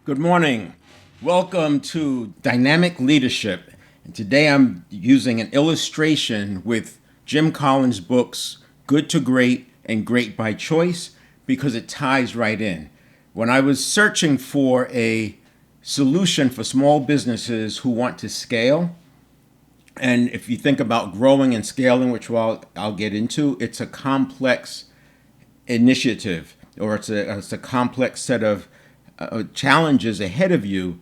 Good morning. Welcome to Dynamic Leadership. And today I'm using an illustration with Jim Collins' books, Good to Great and Great by Choice, because it ties right in. When I was searching for a solution for small businesses who want to scale, and if you think about growing and scaling, which I'll get into, it's a complex initiative, or it's a complex set of challenges ahead of you,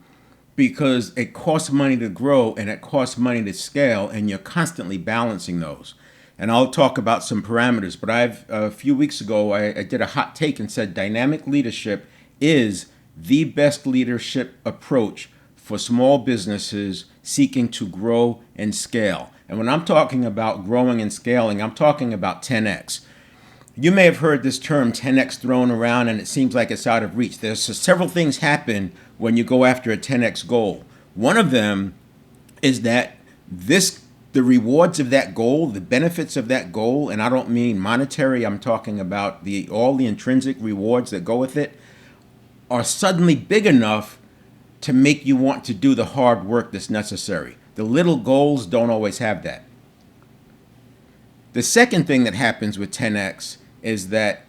because it costs money to grow and it costs money to scale, and you're constantly balancing those. And I'll talk about some parameters, but a few weeks ago I did a hot take and said dynamic leadership is the best leadership approach for small businesses seeking to grow and scale. And when I'm talking about growing and scaling, I'm talking about 10x. You may have heard this term 10x thrown around, and it seems like it's out of reach. There's several things happen when you go after a 10x goal. One of them is that the rewards of that goal, the benefits of that goal, and I don't mean monetary, I'm talking about all the intrinsic rewards that go with it, are suddenly big enough to make you want to do the hard work that's necessary. The little goals don't always have that. The second thing that happens with 10x is that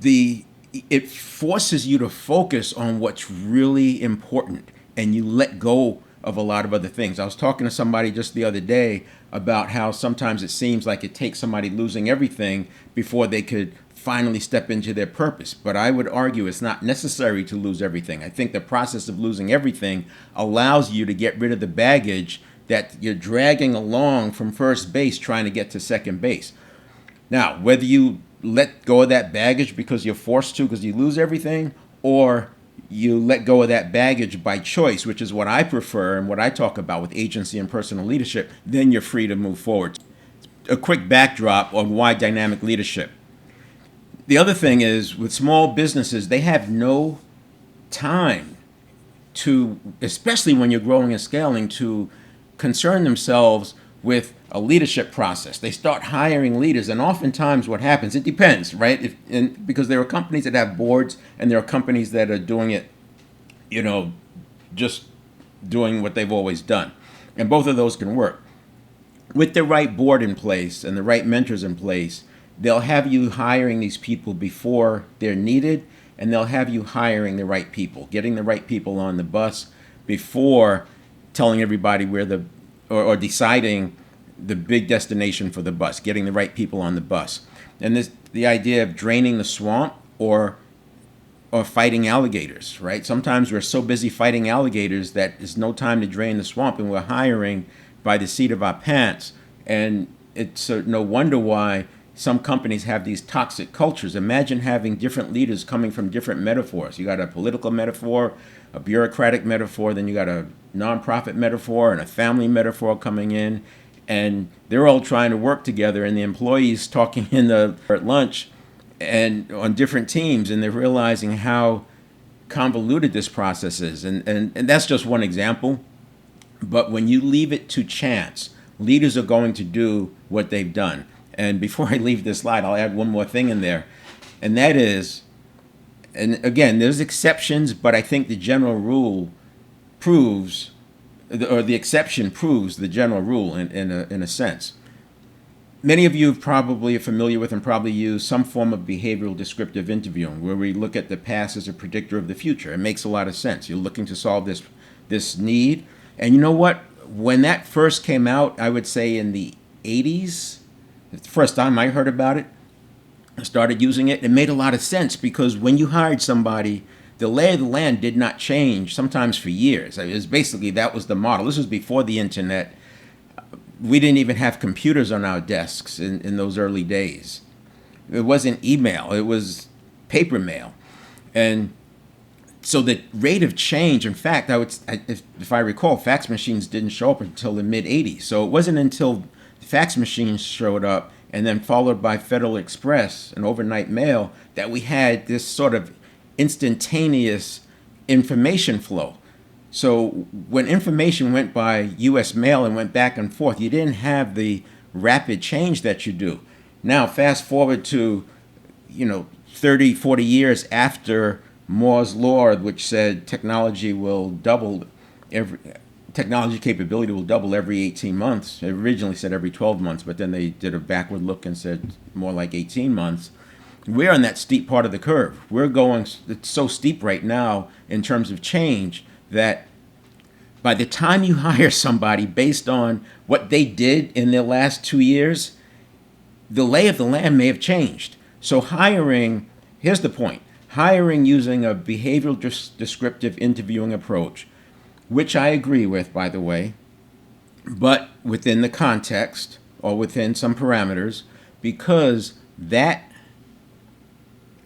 it forces you to focus on what's really important, and you let go of a lot of other things. I was talking to somebody just the other day about how sometimes it seems like it takes somebody losing everything before they could finally step into their purpose. But I would argue it's not necessary to lose everything. I think the process of losing everything allows you to get rid of the baggage that you're dragging along from first base trying to get to second base. Now, whether you let go of that baggage because you're forced to because you lose everything, or you let go of that baggage by choice, which is what I prefer and what I talk about with agency and personal leadership, then you're free to move forward. A quick backdrop on why dynamic leadership. The other thing is, with small businesses, they have no time to, especially when you're growing and scaling, to concern themselves with a leadership process. They start hiring leaders, and oftentimes what happens, it depends, right? Because there are companies that have boards, and there are companies that are doing it, just doing what they've always done. And both of those can work. With the right board in place and the right mentors in place, they'll have you hiring these people before they're needed, and they'll have you hiring the right people, getting the right people on the bus before telling everybody or deciding the big destination for the bus, getting the right people on the bus. And the idea of draining the swamp or fighting alligators, right? Sometimes we're so busy fighting alligators that there's no time to drain the swamp, and we're hiring by the seat of our pants. And it's no wonder why some companies have these toxic cultures. Imagine having different leaders coming from different metaphors. You got a political metaphor, a bureaucratic metaphor, then you got a nonprofit metaphor and a family metaphor coming in, and they're all trying to work together, and the employees talking at lunch and on different teams, and they're realizing how convoluted this process is. And that's just one example. But when you leave it to chance, leaders are going to do what they've done. And before I leave this slide, I'll add one more thing in there. And that is, and again, there's exceptions, but I think the general rule proves, or the exception proves the general rule in a sense. Many of you probably are familiar with and probably use some form of behavioral descriptive interviewing, where we look at the past as a predictor of the future. It makes a lot of sense. You're looking to solve this need. And you know what? When that first came out, I would say in the 80s, the first time I heard about it, I started using it. It made a lot of sense, because when you hired somebody, the lay of the land did not change, sometimes for years. It was basically, that was the model. This was before the internet. We didn't even have computers on our desks in those early days. It wasn't email. It was paper mail. And so the rate of change, in fact, if I recall, fax machines didn't show up until the mid-'80s. So it wasn't until fax machines showed up, and then followed by Federal Express and overnight mail, that we had this sort of instantaneous information flow. So when information went by U.S. mail and went back and forth, you didn't have the rapid change that you do. Now, fast forward to 30, 40 years after Moore's law, which said technology capability will double every 18 months. It originally said every 12 months, but then they did a backward look and said more like 18 months. We're on that steep part of the curve. It's so steep right now in terms of change that by the time you hire somebody based on what they did in their last 2 years, the lay of the land may have changed. So here's the point, hiring using a behavioral descriptive interviewing approach, which I agree with, by the way, but within the context or within some parameters, because that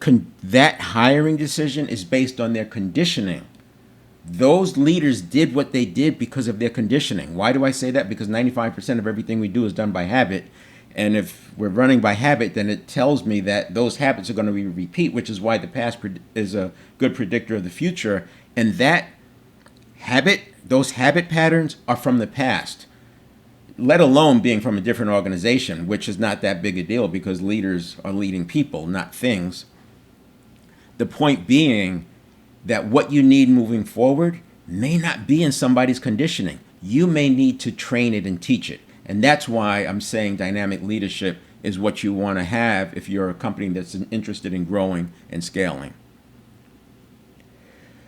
hiring decision is based on their conditioning. Those leaders did what they did because of their conditioning. Why do I say that? Because 95% of everything we do is done by habit. And if we're running by habit, then it tells me that those habits are going to repeat, which is why the past is a good predictor of the future. And those habit patterns are from the past, let alone being from a different organization, which is not that big a deal because leaders are leading people, not things. The point being that what you need moving forward may not be in somebody's conditioning. You may need to train it and teach it. And that's why I'm saying dynamic leadership is what you want to have if you're a company that's interested in growing and scaling.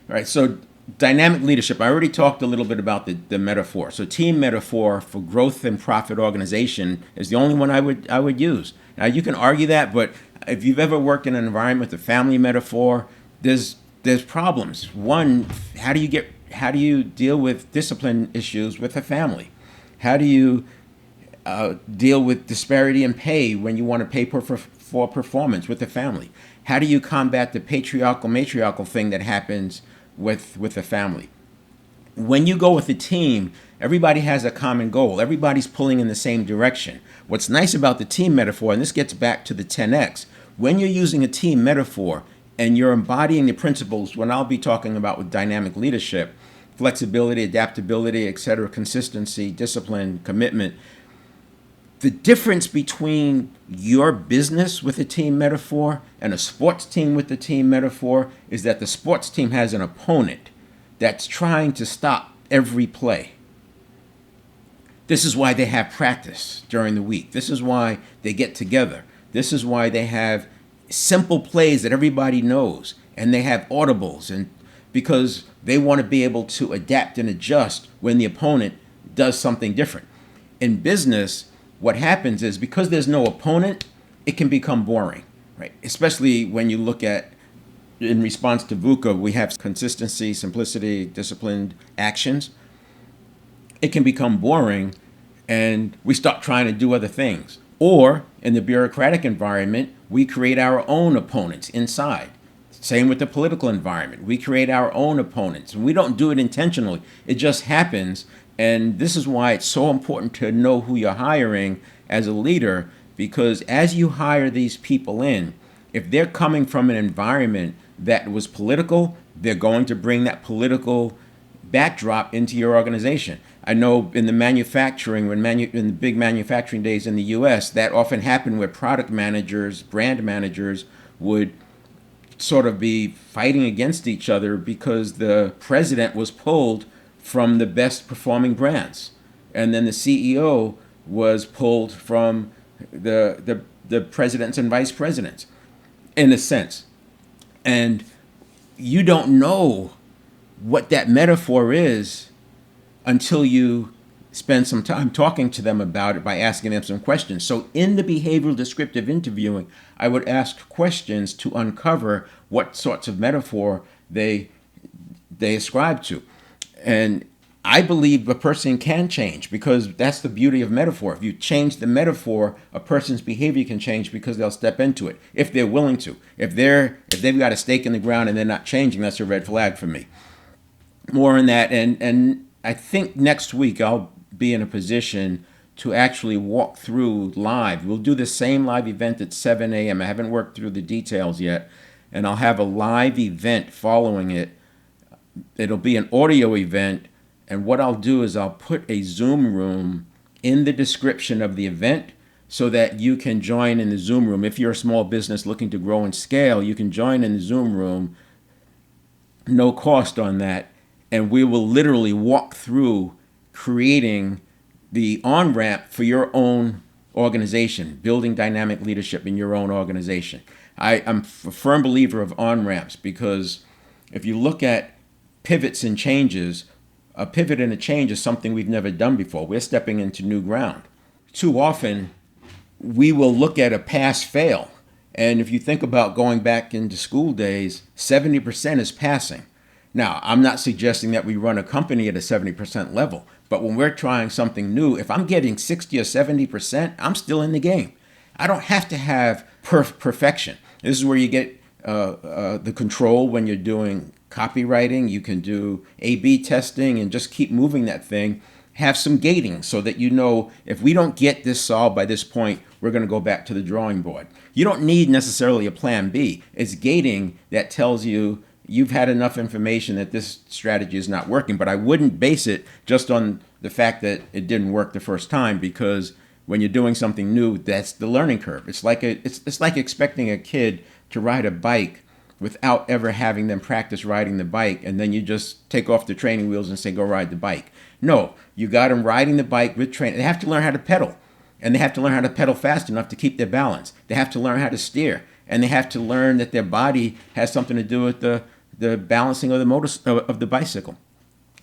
All right, so dynamic leadership, I already talked a little bit about the metaphor. So team metaphor for growth and profit organization is the only one I would use. Now you can argue that, but if you've ever worked in an environment with a family metaphor, there's problems. One, how do you deal with discipline issues with a family? How do you deal with disparity in pay when you want to pay for performance with the family? How do you combat the matriarchal thing that happens with the family? When you go with a team, everybody has a common goal. Everybody's pulling in the same direction. What's nice about the team metaphor, and this gets back to the 10X, when you're using a team metaphor and you're embodying the principles, when I'll be talking about with dynamic leadership, flexibility, adaptability, etc., consistency, discipline, commitment, the difference between your business with a team metaphor and a sports team with the team metaphor is that the sports team has an opponent that's trying to stop every play. This is why they have practice during the week. This is why they get together. This is why they have simple plays that everybody knows, and they have audibles, and because they want to be able to adapt and adjust when the opponent does something different. In business, what happens is because there's no opponent, it can become boring, right? Especially when you look at, in response to VUCA, we have consistency, simplicity, disciplined actions. It can become boring and we stop trying to do other things. Or in the bureaucratic environment, we create our own opponents inside. Same with the political environment. We create our own opponents. And we don't do it intentionally. It just happens. And this is why it's so important to know who you're hiring as a leader, because as you hire these people in, if they're coming from an environment that was political, they're going to bring that political backdrop into your organization. I know in the manufacturing, in the big manufacturing days in the US, that often happened where product managers, brand managers would sort of be fighting against each other because the president was pulled from the best performing brands. And then the CEO was pulled from the presidents and vice presidents, in a sense. And you don't know what that metaphor is until you spend some time talking to them about it by asking them some questions. So in the behavioral descriptive interviewing, I would ask questions to uncover what sorts of metaphor they ascribe to. And I believe a person can change, because that's the beauty of metaphor. If you change the metaphor, a person's behavior can change because they'll step into it if they're willing to. If they've got a stake in the ground and they're not changing, that's a red flag for me. More on that, and I think next week I'll be in a position to actually walk through live. We'll do the same live event at 7 a.m. I haven't worked through the details yet, and I'll have a live event following it. It'll be an audio event, and what I'll do is I'll put a Zoom room in the description of the event so that you can join in the Zoom room. If you're a small business looking to grow and scale, you can join in the Zoom room, no cost on that. And we will literally walk through creating the on-ramp for your own organization, building dynamic leadership in your own organization. I'm a firm believer of on-ramps because if you look at pivots and changes, a pivot and a change is something we've never done before. We're stepping into new ground. Too often, we will look at a pass fail. And if you think about going back into school days, 70% is passing. Now, I'm not suggesting that we run a company at a 70% level, but when we're trying something new, if I'm getting 60 or 70%, I'm still in the game. I don't have to have perfection. This is where you get the control when you're doing copywriting. You can do A/B testing and just keep moving that thing. Have some gating so that you know if we don't get this solved by this point, we're going to go back to the drawing board. You don't need necessarily a plan B. It's gating that tells you you've had enough information that this strategy is not working. But I wouldn't base it just on the fact that it didn't work the first time, because when you're doing something new, that's the learning curve. It's like expecting a kid to ride a bike without ever having them practice riding the bike, and then you just take off the training wheels and say, go ride the bike. No, you got them riding the bike with training. They have to learn how to pedal, and they have to learn how to pedal fast enough to keep their balance. They have to learn how to steer, and they have to learn that their body has something to do with the balancing of the bicycle.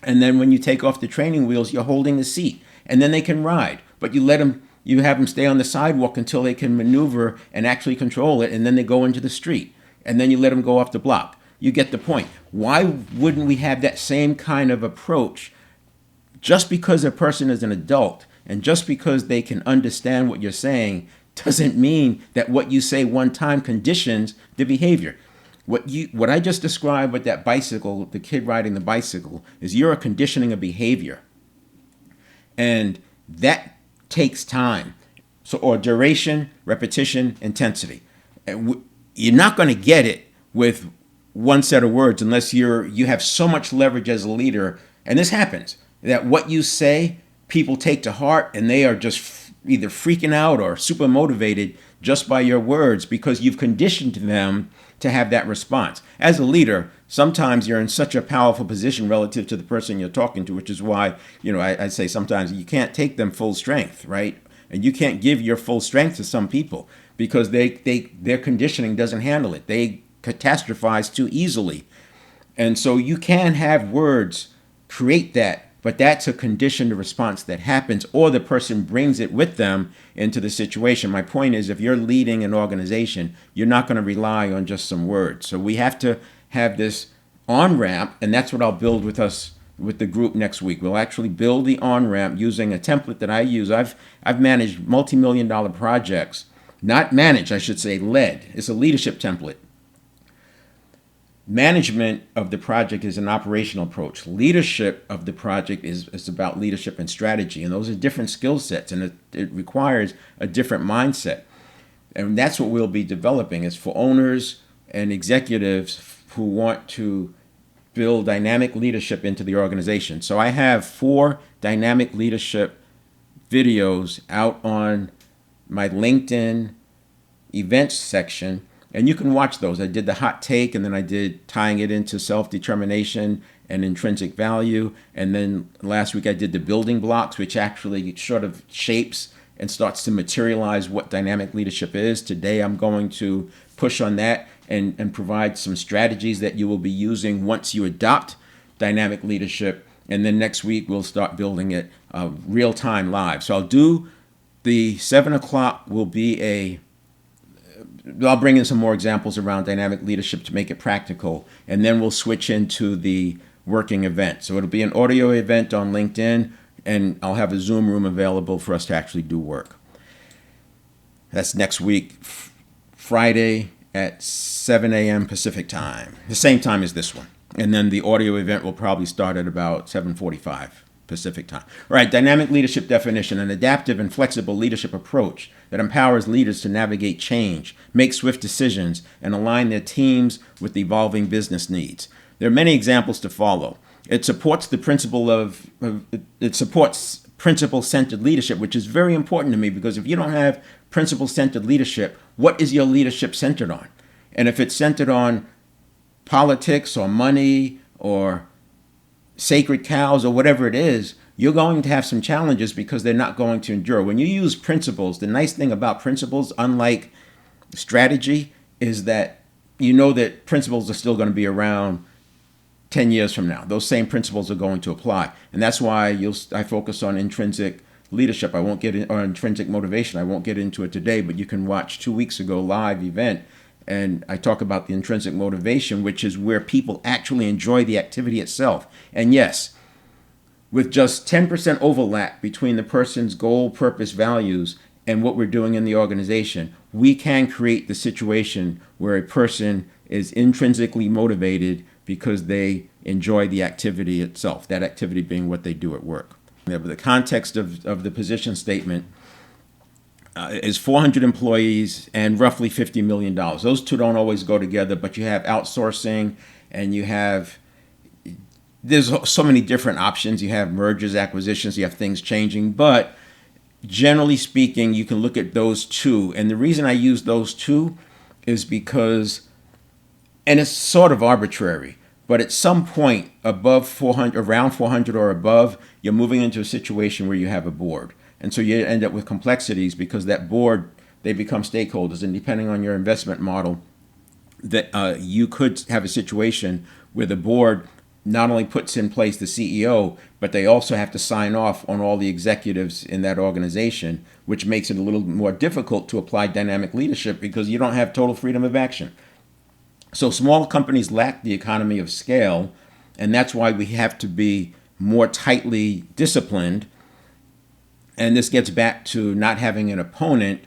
And then when you take off the training wheels, you're holding the seat, and then they can ride. But you have them stay on the sidewalk until they can maneuver and actually control it, and then they go into the street. And then you let them go off the block. You get the point. Why wouldn't we have that same kind of approach? Just because a person is an adult and just because they can understand what you're saying doesn't mean that what you say one time conditions the behavior. What I just described with that bicycle, the kid riding the bicycle, is you're conditioning a behavior. And that takes time. Or duration, repetition, intensity. You're not going to get it with one set of words unless you have so much leverage as a leader. And this happens, that what you say, people take to heart, and they are just either freaking out or super motivated just by your words because you've conditioned them to have that response. As a leader, sometimes you're in such a powerful position relative to the person you're talking to, which is why, I say sometimes you can't take them full strength, right? And you can't give your full strength to some people because their conditioning doesn't handle it. They catastrophize too easily. And so you can have words create that, but that's a conditioned response that happens, or the person brings it with them into the situation. My point is, if you're leading an organization, you're not going to rely on just some words. So we have to have this on-ramp, and that's what I'll build with the group next week. We'll actually build the on-ramp using a template that I use. I've managed multi-million-dollar projects. Not managed, I should say, led. It's a leadership template. Management of the project is an operational approach. Leadership of the project is about leadership and strategy. And those are different skill sets, and it requires a different mindset. And that's what we'll be developing, is for owners and executives who want to build dynamic leadership into the organization. So I have 4 dynamic leadership videos out on my LinkedIn events section, and you can watch those. I did the hot take, and then I did tying it into self-determination and intrinsic value, and then last week I did the building blocks, which actually sort of shapes and starts to materialize what dynamic leadership is. Today I'm going to push on that and provide some strategies that you will be using once you adopt dynamic leadership, and then next week we'll start building it real-time live. So I'll do the 7 o'clock will be I'll bring in some more examples around dynamic leadership to make it practical, and then we'll switch into the working event. So it'll be an audio event on LinkedIn, and I'll have a Zoom room available for us to actually do work. That's next week, Friday at 7 a.m. Pacific time, the same time as this one. And then the audio event will probably start at about 7:45 Pacific time. All right, dynamic leadership definition: an adaptive and flexible leadership approach that empowers leaders to navigate change, make swift decisions, and align their teams with evolving business needs. There are many examples to follow. It supports the principle it supports principle-centered leadership, which is very important to me, because if you don't have principle-centered leadership, what is your leadership centered on? And if it's centered on politics or money or sacred cows or whatever it is, you're going to have some challenges because they're not going to endure. When you use principles, the nice thing about principles, unlike strategy, is that you know that principles are still going to be around 10 years from now. Those same principles are going to apply. And that's why I focus on intrinsic leadership. I won't get in, or intrinsic motivation. I won't get into it today, but you can watch 2 weeks ago live event. And I talk about the intrinsic motivation, which is where people actually enjoy the activity itself. And yes, with just 10% overlap between the person's goal, purpose, values, and what we're doing in the organization, we can create the situation where a person is intrinsically motivated because they enjoy the activity itself, that activity being what they do at work. The context of the position statement is 400 employees and roughly $50 million. Those two don't always go together, but you have outsourcing and there's so many different options. You have mergers, acquisitions, you have things changing, but generally speaking, you can look at those two. And the reason I use those two is because, and it's sort of arbitrary, but at some point above 400, around 400 or above, you're moving into a situation where you have a board. And so you end up with complexities because that board, they become stakeholders. And depending on your investment model, that you could have a situation where the board not only puts in place the CEO, but they also have to sign off on all the executives in that organization, which makes it a little more difficult to apply dynamic leadership because you don't have total freedom of action. So small companies lack the economy of scale, and that's why we have to be more tightly disciplined. And this gets back to not having an opponent,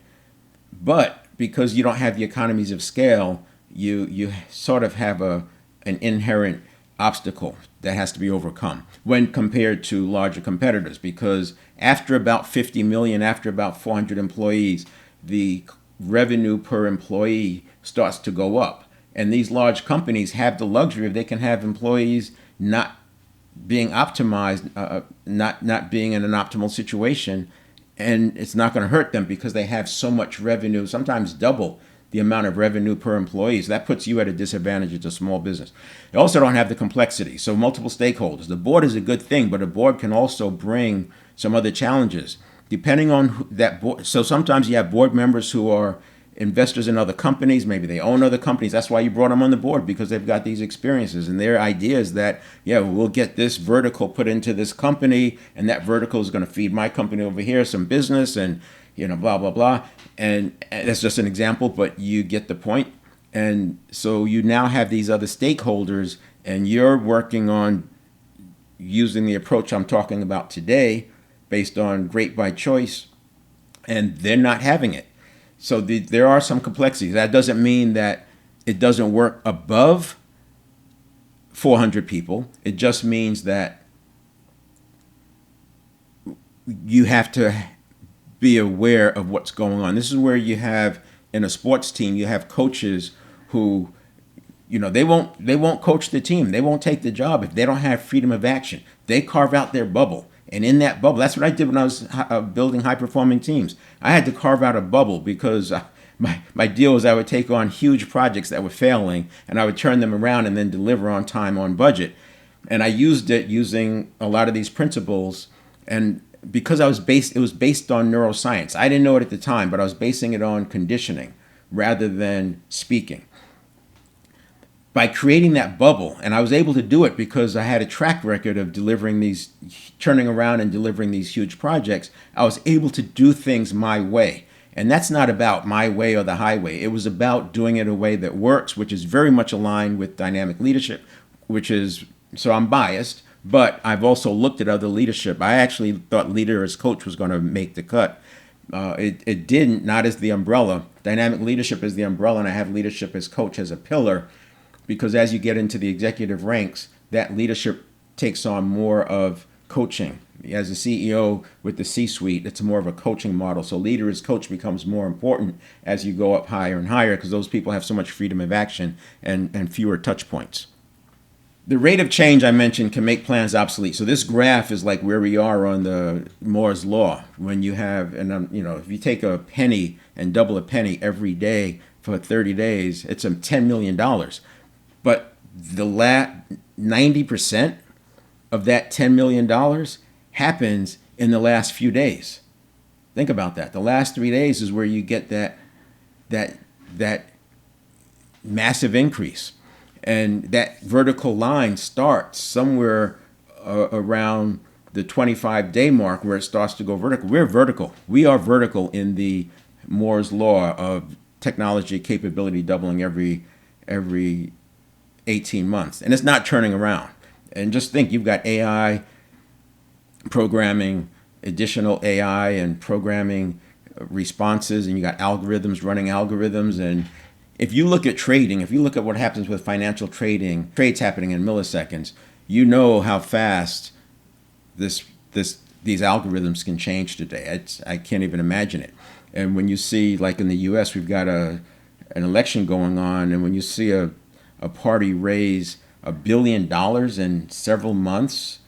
but because you don't have the economies of scale, you sort of have an inherent obstacle that has to be overcome when compared to larger competitors, because after about 50 million, after about 400 employees, the revenue per employee starts to go up. And these large companies have the luxury of they can have employees not being optimized, not being in an optimal situation, and it's not going to hurt them because they have so much revenue, sometimes double the amount of revenue per employee. So that puts you at a disadvantage as a small business. They also don't have the complexity. So multiple stakeholders. The board is a good thing, but a board can also bring some other challenges depending on that board. So sometimes you have board members who are investors in other companies. Maybe they own other companies. That's why you brought them on the board, because they've got these experiences. And their idea is that, yeah, we'll get this vertical put into this company, and that vertical is going to feed my company over here some business, and blah, blah, blah. And that's just an example, but you get the point. And so you now have these other stakeholders, and you're working on using the approach I'm talking about today based on great by choice, and they're not having it. So there are some complexities. That doesn't mean that it doesn't work above 400 people. It just means that you have to be aware of what's going on. This is where you have, in a sports team, you have coaches who, they won't coach the team. They won't take the job if they don't have freedom of action. They carve out their bubble. And in that bubble, that's what I did when I was building high-performing teams. I had to carve out a bubble because my deal was I would take on huge projects that were failing, and I would turn them around and then deliver on time, on budget. And I used it using a lot of these principles, and because it was based on neuroscience. I didn't know it at the time, but I was basing it on conditioning rather than speaking. By creating that bubble, and I was able to do it because I had a track record of turning around and delivering these huge projects, I was able to do things my way. And that's not about my way or the highway. It was about doing it a way that works, which is very much aligned with dynamic leadership, so I'm biased, but I've also looked at other leadership. I actually thought leader as coach was going to make the cut. It didn't, not as the umbrella. Dynamic leadership is the umbrella, and I have leadership as coach as a pillar. Because as you get into the executive ranks, that leadership takes on more of coaching. As a CEO with the C-suite, it's more of a coaching model. So leader as coach becomes more important as you go up higher and higher, because those people have so much freedom of action and fewer touch points. The rate of change I mentioned can make plans obsolete. So this graph is like where we are on the Moore's law. When you have, and if you take a penny and double a penny every day for 30 days, it's $10 million. But the 90% of that $10 million happens in the last few days. Think about that. The last 3 days is where you get that massive increase. And that vertical line starts somewhere around the 25-day mark where it starts to go vertical. We're vertical. We are vertical in the Moore's law of technology capability doubling every 18 months. And it's not turning around. And just think, you've got AI programming, additional AI and programming responses, and you got algorithms running algorithms. And if you look at trading, if you look at what happens with financial trading, trades happening in milliseconds, you know how fast these algorithms can change today. I can't even imagine it. And when you see, like in the U.S., we've got an election going on, and when you see a party raise $1 billion in several months,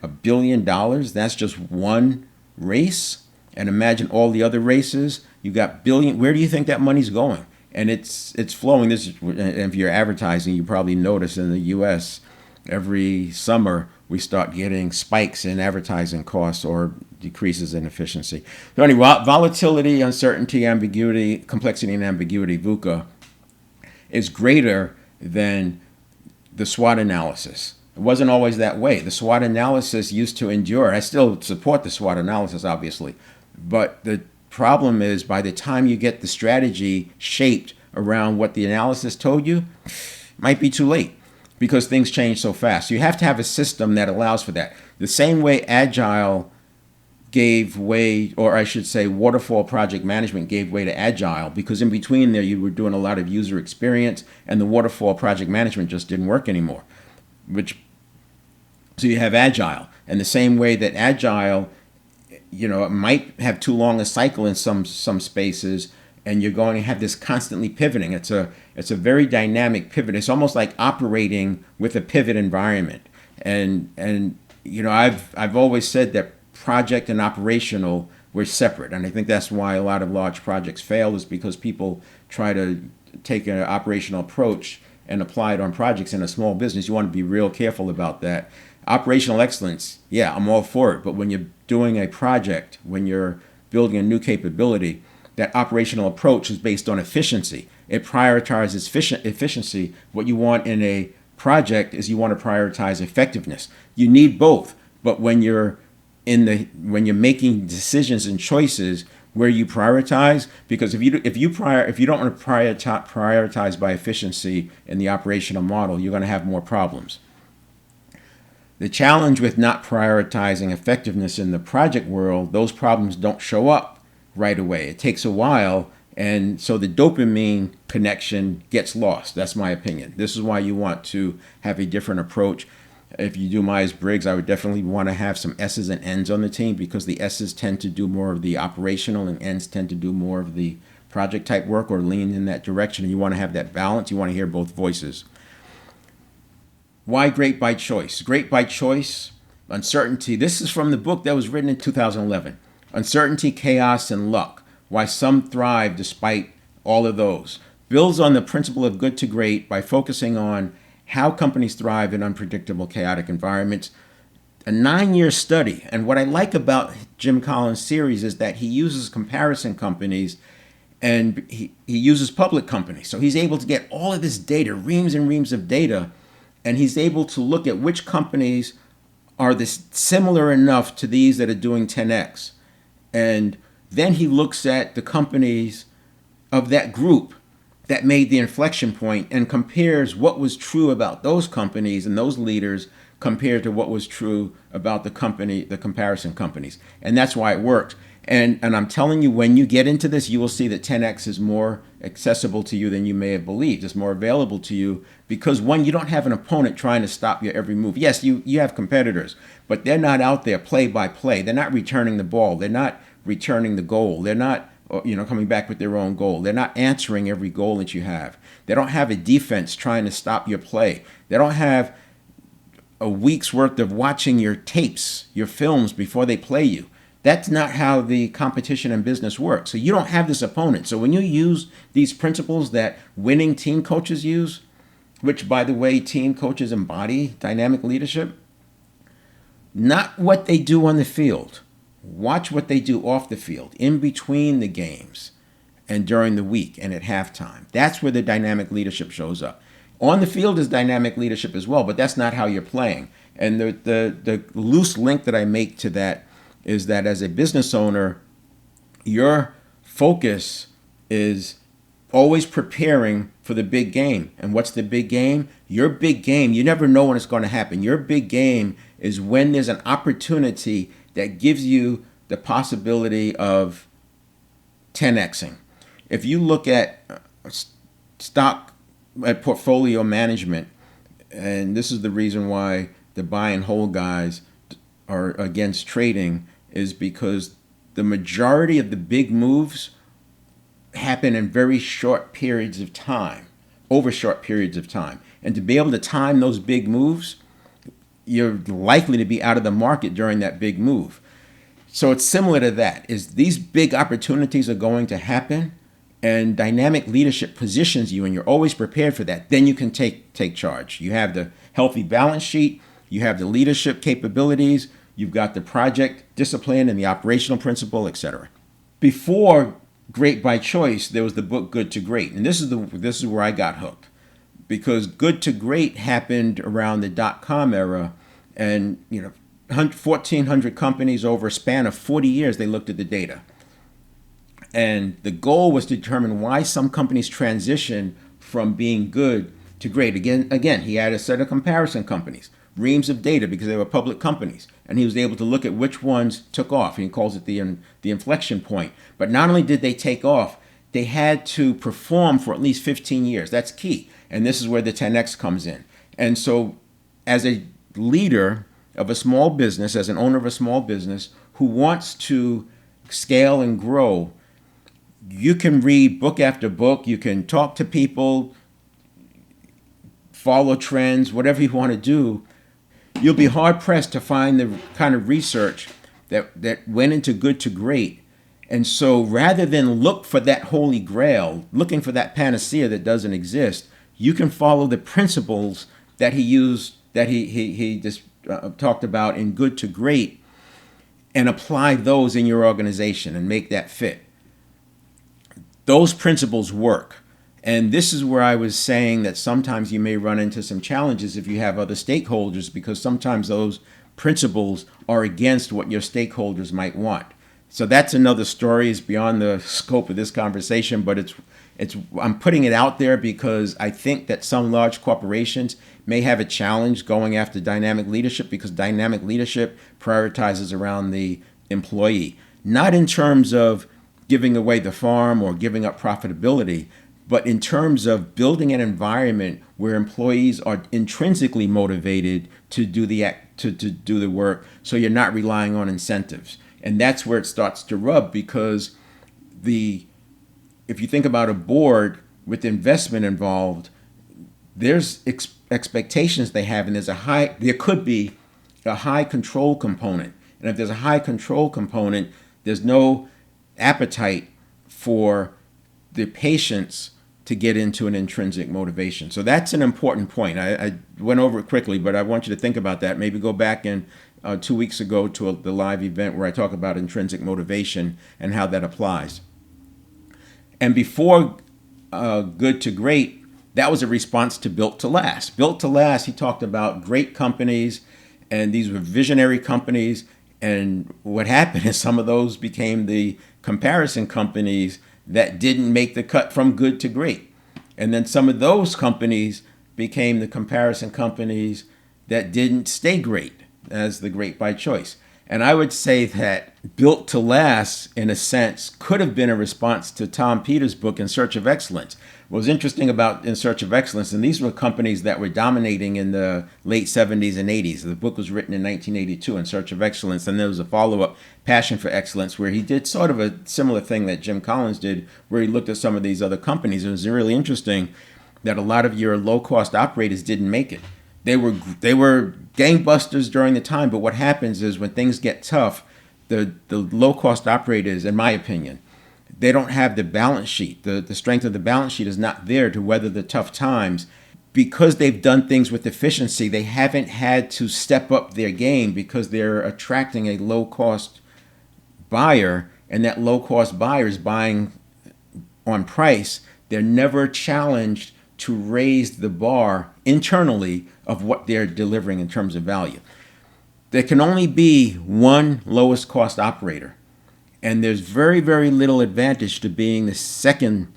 $1 billion, that's just one race. And imagine all the other races. You got billion. Where do you think that money's going? And it's flowing. And if you're advertising, you probably notice in the U.S. every summer we start getting spikes in advertising costs or decreases in efficiency. So anyway, volatility, uncertainty, ambiguity, complexity, and ambiguity, VUCA, is greater than the SWOT analysis. It wasn't always that way. The SWOT analysis used to endure. I still support the SWOT analysis, obviously, but the problem is, by the time you get the strategy shaped around what the analysis told you, it might be too late because things change so fast. You have to have a system that allows for that. The same way Agile gave way, or I should say waterfall project management gave way to Agile, because in between there you were doing a lot of user experience and the waterfall project management just didn't work anymore. So you have Agile, and the same way that Agile, it might have too long a cycle in some spaces, and you're going to have this constantly pivoting. It's a very dynamic pivot. It's almost like operating with a pivot environment. And I've always said that project and operational were separate, and I think that's why a lot of large projects fail, is because people try to take an operational approach and apply it on projects. In a small business, you want to be real careful about that. Operational excellence, yeah, I'm all for it. But when you're doing a project, when you're building a new capability, that operational approach is based on efficiency. It prioritizes efficiency. What you want in a project is you want to prioritize effectiveness. You need both. But when you're making decisions and choices, where you prioritize, because if you don't want to prioritize by efficiency in the operational model, you're going to have more problems. The challenge with not prioritizing effectiveness in the project world, those problems don't show up right away. It takes a while, and so the dopamine connection gets lost. That's my opinion. This is why you want to have a different approach. If you do Myers-Briggs, I would definitely want to have some S's and N's on the team, because the S's tend to do more of the operational and N's tend to do more of the project type work or lean in that direction. And you want to have that balance. You want to hear both voices. Why great by choice? Great by choice, uncertainty. This is from the book that was written in 2011. Uncertainty, chaos, and luck. Why some thrive despite all of those. Builds on the principle of good to great by focusing on how companies thrive in unpredictable, chaotic environments. A 9-year study. And what I like about Jim Collins' series is that he uses comparison companies, and he uses public companies. So he's able to get all of this data, reams and reams of data, and he's able to look at which companies are similar enough to these that are doing 10x. And then he looks at the companies of that group that made the inflection point and compares what was true about those companies and those leaders compared to what was true about the comparison companies. And that's why it works. And I'm telling you, when you get into this, you will see that 10x is more accessible to you than you may have believed. It's more available to you because, one, you don't have an opponent trying to stop your every move. Yes, you have competitors, but they're not out there play by play. They're not returning the ball. They're not returning the goal. They're not coming back with their own goal. They're not answering every goal that you have. They don't have a defense trying to stop your play. They don't have a week's worth of watching your tapes, your films before they play you. That's not how the competition in business works. So you don't have this opponent. So when you use these principles that winning team coaches use, which, by the way, team coaches embody dynamic leadership, not what they do on the field. Watch what they do off the field, in between the games and during the week and at halftime. That's where the dynamic leadership shows up. On the field is dynamic leadership as well, but that's not how you're playing. And the loose link that I make to that is that as a business owner, your focus is always preparing for the big game. And what's the big game? Your big game, you never know when it's going to happen. Your big game is when there's an opportunity that gives you the possibility of 10xing. If you look at stock at portfolio management, and this is the reason why the buy and hold guys are against trading, is because the majority of the big moves happen in very short periods of time, over short periods of time. And to be able to time those big moves, you're likely to be out of the market during that big move. So it's similar to that, is these big opportunities are going to happen, and dynamic leadership positions you, and you're always prepared for that. Then you can take charge. You have the healthy balance sheet, you have the leadership capabilities, you've got the project discipline and the operational principle, etc. Before Great by Choice, there was the book Good to Great, and this is where I got hooked, because Good to Great happened around the .com era, and 1,400 companies over a span of 40 years. They looked at the data, and the goal was to determine why some companies transition from being good to great. Again, he had a set of comparison companies, reams of data, because they were public companies, and he was able to look at which ones took off. He calls it the inflection point. But not only did they take off, they had to perform for at least 15 years. That's key. And this is where the 10X comes in. And so as a leader of a small business, as an owner of a small business who wants to scale and grow, you can read book after book, you can talk to people, follow trends, whatever you want to do. You'll be hard-pressed to find the kind of research that went into Good to Great. And so rather than look for that holy grail, looking for that panacea that doesn't exist, you can follow the principles that he used, that he just talked about in Good to Great, and apply those in your organization and make that fit. Those principles work. And this is where I was saying that sometimes you may run into some challenges if you have other stakeholders, because sometimes those principles are against what your stakeholders might want. So that's another story. It's beyond the scope of this conversation, but I'm putting it out there because I think that some large corporations may have a challenge going after dynamic leadership, because dynamic leadership prioritizes around the employee, not in terms of giving away the farm or giving up profitability, but in terms of building an environment where employees are intrinsically motivated to do the work, so you're not relying on incentives. And that's where it starts to rub, because if you think about a board with investment involved, there's expectations they have, and there could be a high control component. And if there's a high control component, there's no appetite for the patients to get into an intrinsic motivation. So that's an important point. I went over it quickly, but I want you to think about that. Maybe go back in 2 weeks ago to the live event where I talk about intrinsic motivation and how that applies. And before Good to Great, that was a response to Built to Last. Built to Last, he talked about great companies, and these were visionary companies. And what happened is some of those became the comparison companies that didn't make the cut from Good to Great. And then some of those companies became the comparison companies that didn't stay great as the Great by Choice. And I would say that Built to Last, in a sense, could have been a response to Tom Peters' book, In Search of Excellence. What was interesting about In Search of Excellence, and these were companies that were dominating in the late 70s and 80s. The book was written in 1982, In Search of Excellence, and there was a follow-up, Passion for Excellence, where he did sort of a similar thing that Jim Collins did, where he looked at some of these other companies. It was really interesting that a lot of your low-cost operators didn't make it. They were gangbusters during the time, but what happens is when things get tough, the low cost operators, in my opinion, they don't have the balance sheet. The strength of the balance sheet is not there to weather the tough times. Because they've done things with efficiency, they haven't had to step up their game because they're attracting a low cost buyer, and that low cost buyer is buying on price. They're never challenged to raise the bar internally of what they're delivering in terms of value. There can only be one lowest cost operator, and there's very, very little advantage to being the second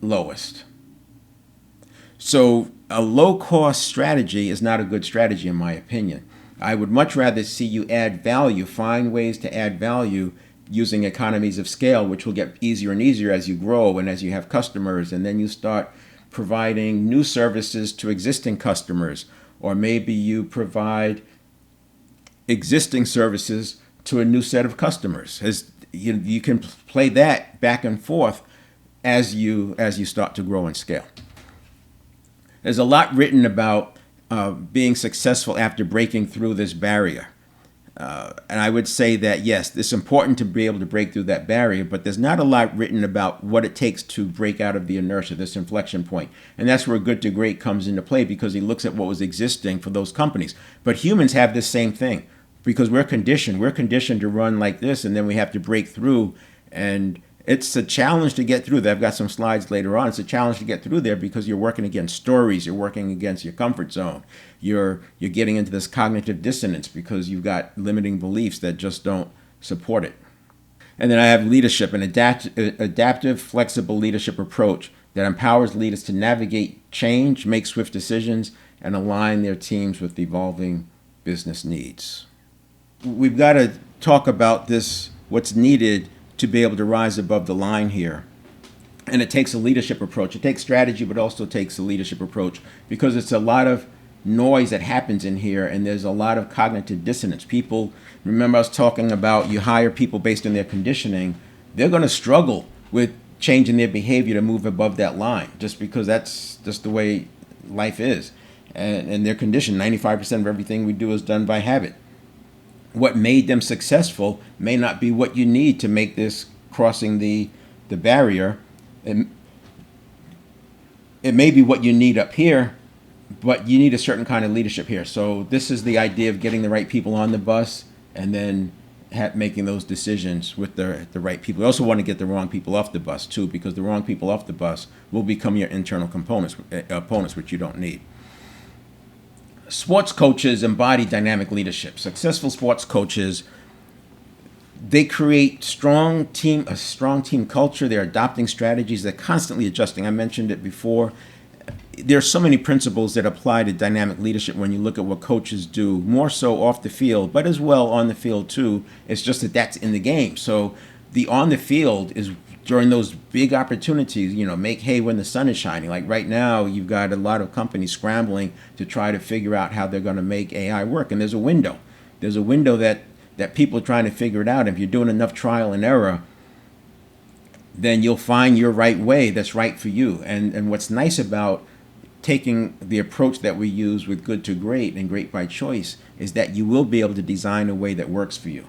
lowest. So a low cost strategy is not a good strategy in my opinion. I would much rather see you add value, find ways to add value using economies of scale, which will get easier and easier as you grow and as you have customers, and then you start providing new services to existing customers, or maybe you provide existing services to a new set of customers. As you can play that back and forth as you start to grow and scale. There's a lot written about being successful after breaking through this barrier. And I would say that, yes, it's important to be able to break through that barrier, but there's not a lot written about what it takes to break out of the inertia, this inflection point. And that's where Good to Great comes into play, because he looks at what was existing for those companies. But humans have this same thing, because we're conditioned. We're conditioned to run like this, and then we have to break through. And it's a challenge to get through there. I've got some slides later on. It's a challenge to get through there because you're working against stories. You're working against your comfort zone. You're getting into this cognitive dissonance because you've got limiting beliefs that just don't support it. And then I have leadership, an adaptive, flexible leadership approach that empowers leaders to navigate change, make swift decisions, and align their teams with evolving business needs. We've got to talk about this, what's needed to be able to rise above the line here. And it takes a leadership approach. It takes strategy, but also takes a leadership approach, because it's a lot of noise that happens in here, and there's a lot of cognitive dissonance. People, remember I was talking about, you hire people based on their conditioning. They're going to struggle with changing their behavior to move above that line, just because that's just the way life is. And they're conditioned. 95% of everything we do is done by habit. What made them successful may not be what you need to make this crossing the barrier. It may be what you need up here, but you need a certain kind of leadership here. So this is the idea of getting the right people on the bus and then making those decisions with the right people. You also want to get the wrong people off the bus too, because the wrong people off the bus will become your internal opponents, which you don't need. Sports coaches embody dynamic leadership. Successful sports coaches, they create a strong team culture. They're adopting strategies. They're constantly adjusting. I mentioned it before. There are so many principles that apply to dynamic leadership when you look at what coaches do, more so off the field, but as well on the field too. It's just that that's in the game. So the on the field is during those big opportunities, make hay when the sun is shining. Like right now, you've got a lot of companies scrambling to try to figure out how they're going to make AI work. And there's a window. There's a window that people are trying to figure it out. If you're doing enough trial and error, then you'll find your right way that's right for you. And what's nice about taking the approach that we use with Good to Great and Great by Choice is that you will be able to design a way that works for you.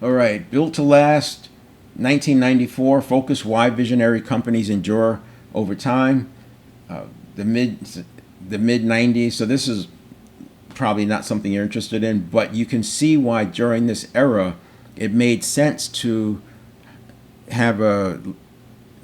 All right, built to last, 1994, focus why visionary companies endure over time. The mid 90s, so this is probably not something you're interested in, but you can see why during this era it made sense to have a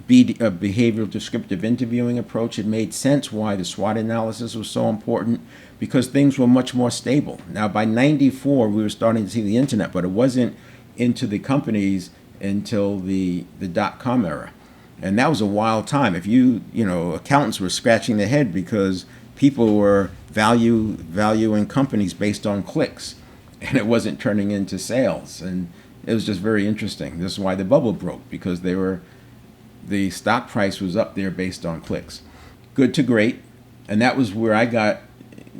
behavioral descriptive interviewing approach. It made sense why the SWOT analysis was so important, because things were much more stable. Now by 94 we were starting to see the internet, but it wasn't into the companies until the dot-com era. And that was a wild time. If accountants were scratching their head because people were valuing companies based on clicks, and it wasn't turning into sales. And it was just very interesting. This is why the bubble broke, because the stock price was up there based on clicks. Good to Great, and that was where I got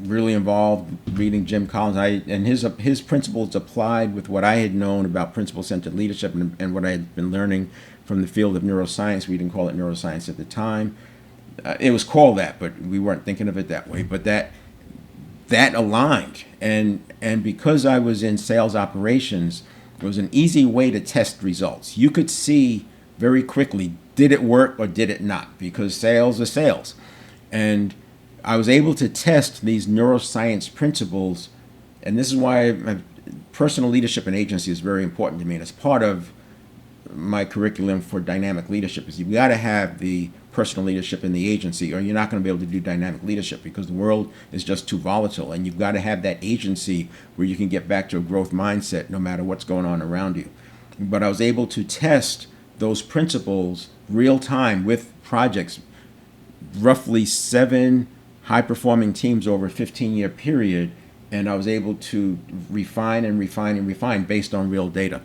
really involved reading Jim Collins. And his principles applied with what I had known about principle-centered leadership and what I had been learning from the field of neuroscience. We didn't call it neuroscience at the time. It was called that, but we weren't thinking of it that way. But that aligned, and because I was in sales operations, it was an easy way to test results. You could see very quickly, did it work or did it not? Because sales are sales. And I was able to test these neuroscience principles, and this is why personal leadership and agency is very important to me. And it's part of my curriculum for dynamic leadership is you've got to have the personal leadership in the agency, or you're not going to be able to do dynamic leadership because the world is just too volatile. And you've got to have that agency where you can get back to a growth mindset no matter what's going on around you. But I was able to test those principles real time with projects, roughly 7 high-performing teams over a 15-year period, and I was able to refine and refine and refine based on real data.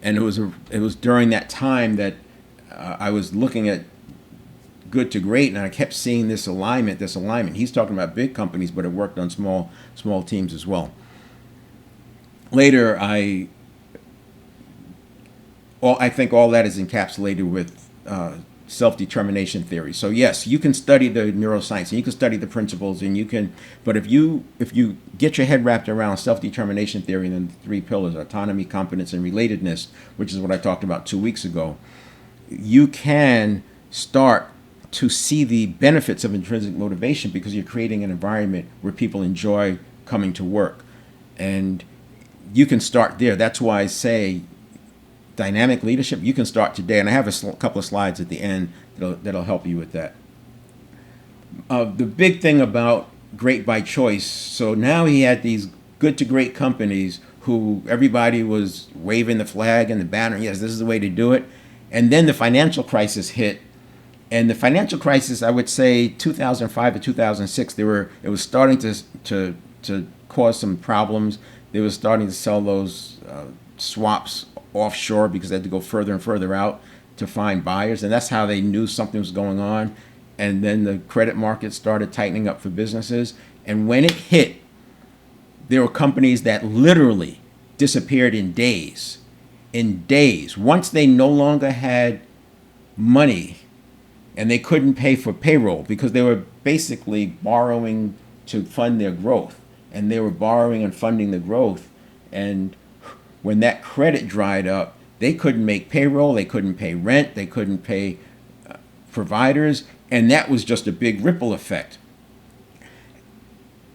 And it was during that time that I was looking at good to great, and I kept seeing this alignment. He's talking about big companies, but it worked on small teams as well. Later, I think all that is encapsulated with self-determination theory. So yes, you can study the neuroscience and you can study the principles, and you can. But if you get your head wrapped around self-determination theory and then the 3 pillars: autonomy, competence, and relatedness, which is what I talked about 2 weeks ago, you can start to see the benefits of intrinsic motivation because you're creating an environment where people enjoy coming to work, and you can start there. That's why I say dynamic leadership, you can start today, and I have a couple of slides at the end that'll help you with that. The big thing about Great by Choice, so now he had these good to great companies who everybody was waving the flag and the banner, yes, this is the way to do it. And then the financial crisis hit, and the financial crisis, I would say 2005 to 2006, it was starting to cause some problems. They were starting to sell those swaps offshore because they had to go further and further out to find buyers, and that's how they knew something was going on. And then the credit market started tightening up for businesses, and when it hit, there were companies that literally disappeared in days. Once they no longer had money and they couldn't pay for payroll because they were basically borrowing to fund their growth, and they were borrowing and funding the growth, and when that credit dried up, they couldn't make payroll, they couldn't pay rent, they couldn't pay providers, and that was just a big ripple effect.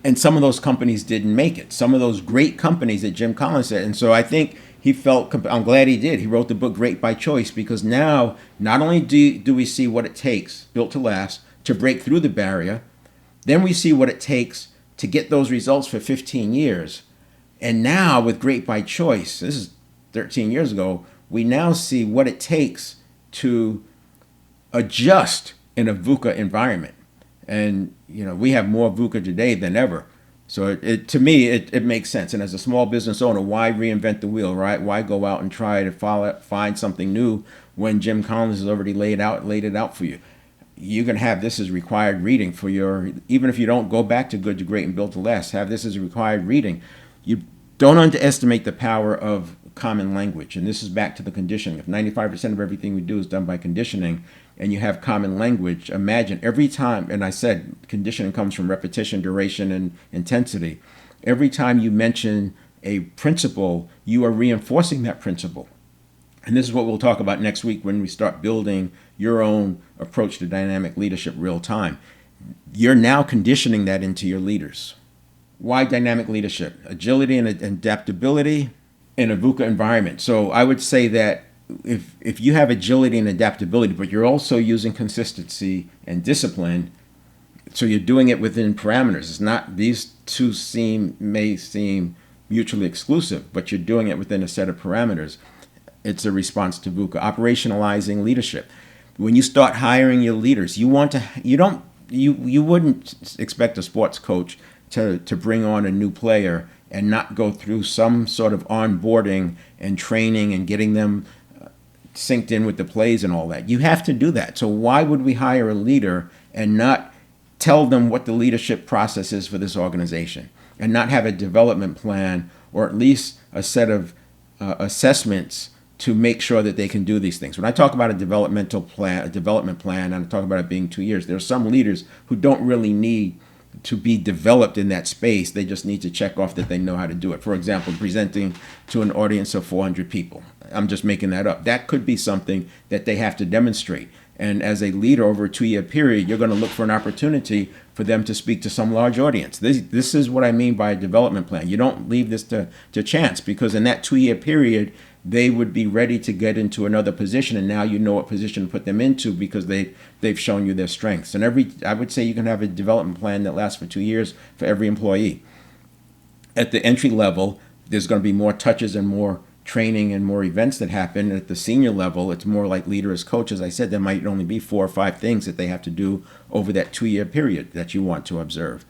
And some of those companies didn't make it. Some of those great companies that Jim Collins said. And so I think he felt, I'm glad he did. He wrote the book Great by Choice, because now not only do we see what it takes, built to last, to break through the barrier, then we see what it takes to get those results for 15 years. And now with Great by Choice, this is 13 years ago, we now see what it takes to adjust in a VUCA environment. And we have more VUCA today than ever. So to me, it makes sense. And as a small business owner, why reinvent the wheel, right? Why go out and try to find something new when Jim Collins has already laid it out for you? You can have this as required reading for even if you don't go back to Good to Great and Built to Last, have this as required reading. You don't underestimate the power of common language. And this is back to the conditioning. If 95% of everything we do is done by conditioning, and you have common language, imagine every time, and I said conditioning comes from repetition, duration, and intensity. Every time you mention a principle, you are reinforcing that principle. And this is what we'll talk about next week when we start building your own approach to dynamic leadership real time. You're now conditioning that into your leaders. Why dynamic leadership? Agility and adaptability in a VUCA environment. So I would say that if you have agility and adaptability, but you're also using consistency and discipline, so you're doing it within parameters. It's not, these two may seem mutually exclusive, but you're doing it within a set of parameters. It's a response to VUCA. Operationalizing leadership. When you start hiring your leaders, you wouldn't expect a sports coach to bring on a new player and not go through some sort of onboarding and training and getting them synced in with the plays and all that. You have to do that. So why would we hire a leader and not tell them what the leadership process is for this organization, and not have a development plan or at least a set of assessments to make sure that they can do these things. When I talk about a development plan, and I talk about it being 2 years, there are some leaders who don't really need to be developed in that space. They just need to check off that they know how to do it. For example, presenting to an audience of 400 people. I'm just making that up. That could be something that they have to demonstrate. And as a leader over a 2-year period, you're going to look for an opportunity for them to speak to some large audience. This is what I mean by a development plan. You don't leave this to chance, because in that 2-year period, they would be ready to get into another position, and now you know what position to put them into because they've shown you their strengths. And I would say you can have a development plan that lasts for 2 years for every employee. At the entry level, there's going to be more touches and more training and more events that happen. At the senior level, it's more like leader as coach. As I said, there might only be 4 or 5 things that they have to do over that 2-year period that you want to observe.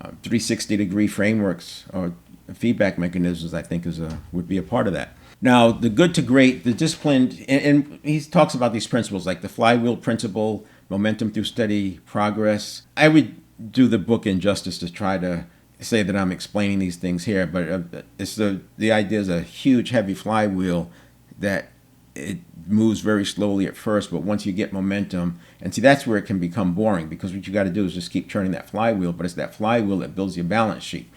360-degree frameworks or feedback mechanisms, I think, would be a part of that. Now, the good to great, the disciplined, and he talks about these principles like the flywheel principle, momentum through steady progress. I would do the book injustice to try to say that I'm explaining these things here, but it's the idea is a huge, heavy flywheel that it moves very slowly at first, but once you get momentum, and see, that's where it can become boring, because what you got to do is just keep turning that flywheel, but it's that flywheel that builds your balance sheet,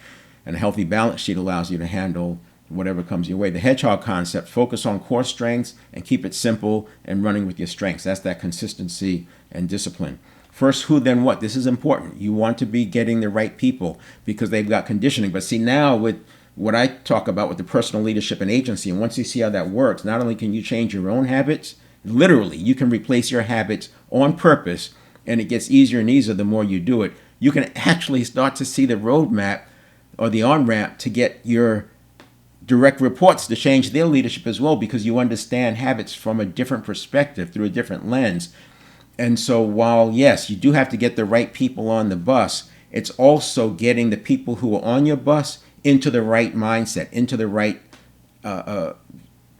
and a healthy balance sheet allows you to handle whatever comes your way. The hedgehog concept: focus on core strengths and keep it simple and running with your strengths. That's that consistency and discipline. First who, then what. This is important. You want to be getting the right people because they've got conditioning. But see, now with what I talk about with the personal leadership and agency, and once you see how that works, not only can you change your own habits, literally, you can replace your habits on purpose, and it gets easier and easier the more you do it. You can actually start to see the roadmap or the on-ramp to get your direct reports to change their leadership as well, because you understand habits from a different perspective, through a different lens. And so while, yes, you do have to get the right people on the bus, it's also getting the people who are on your bus into the right mindset, into the right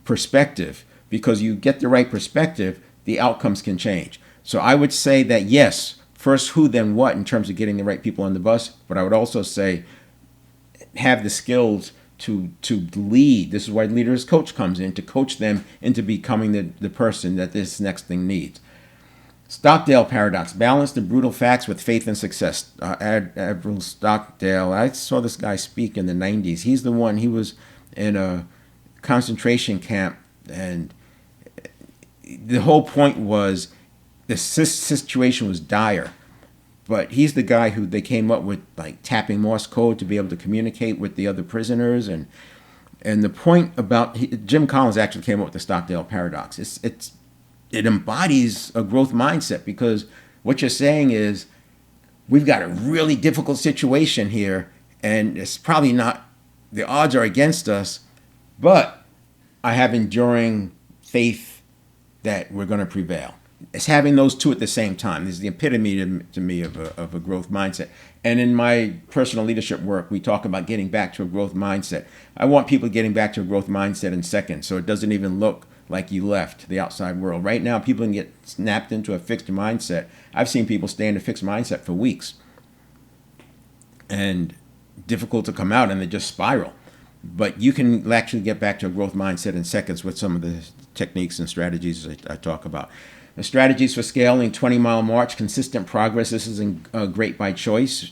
perspective. Because you get the right perspective, the outcomes can change. So I would say that, yes, first who, then what in terms of getting the right people on the bus. But I would also say have the skills to lead. This is why leader as coach comes in, to coach them into becoming the person that this next thing needs. Stockdale paradox: balance the brutal facts with faith and success. Admiral Stockdale, I saw this guy speak in the 90s. He's the one, he was in a concentration camp, and the whole point was the situation was dire. But he's the guy who they came up with, like, tapping Morse code to be able to communicate with the other prisoners. And the point about Jim Collins actually came up with the Stockdale paradox. It embodies a growth mindset, because what you're saying is, we've got a really difficult situation here, and it's probably not, the odds are against us, but I have enduring faith that we're going to prevail. It's having those two at the same time. This is the epitome to me of a growth mindset. And in my personal leadership work, we talk about getting back to a growth mindset. I want people getting back to a growth mindset in seconds, so it doesn't even look like you left the outside world. Right now, people can get snapped into a fixed mindset. I've seen people stay in a fixed mindset for weeks, and difficult to come out, and they just spiral. But you can actually get back to a growth mindset in seconds with some of the techniques and strategies I talk about. The strategies for scaling 20-mile march: consistent progress. This is great by choice,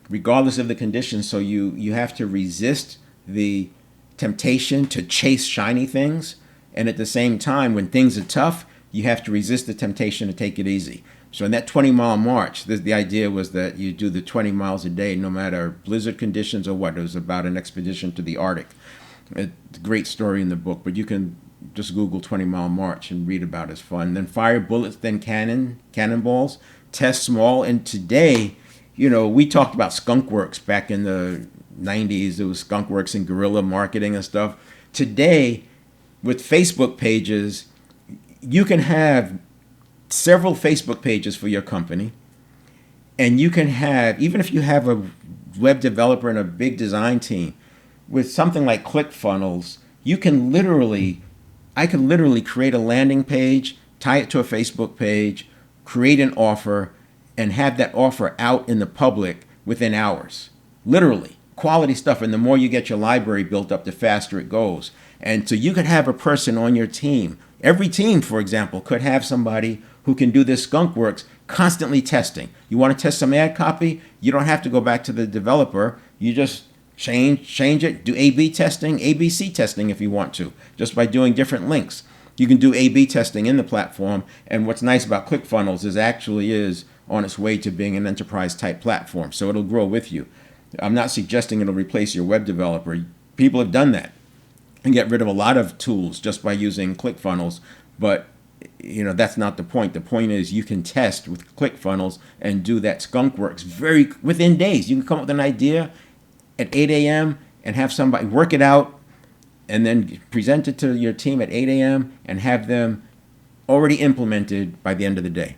regardless of the conditions. So you have to resist the temptation to chase shiny things. And at the same time, when things are tough, you have to resist the temptation to take it easy. So in that 20-mile march, the idea was that you do the 20 miles a day, no matter blizzard conditions or what. It was about an expedition to the Arctic. It's a great story in the book, but you can just Google 20-mile march and read about it. It's fun. Then fire bullets, then cannonballs. Test small. And today, we talked about skunk works back in the 90s. There was skunk works and guerrilla marketing and stuff. Today, with Facebook pages, you can have several Facebook pages for your company. And you can have, even if you have a web developer and a big design team, with something like ClickFunnels, I can literally create a landing page, tie it to a Facebook page, create an offer, and have that offer out in the public within hours. Literally. Quality stuff. And the more you get your library built up, the faster it goes. And so you could have a person on your team. Every team, for example, could have somebody who can do this skunk works, constantly testing. You want to test some ad copy? You don't have to go back to the developer. You just change it, do A/B testing, ABC testing if you want to, just by doing different links. You can do A/B testing in the platform. And what's nice about ClickFunnels is actually is on its way to being an enterprise type platform. So it'll grow with you. I'm not suggesting it'll replace your web developer. People have done that and get rid of a lot of tools just by using ClickFunnels. But that's not the point. The point is you can test with ClickFunnels and do that skunk works within days. You can come up with an idea at 8 a.m. and have somebody work it out and then present it to your team at 8 a.m. and have them already implemented by the end of the day.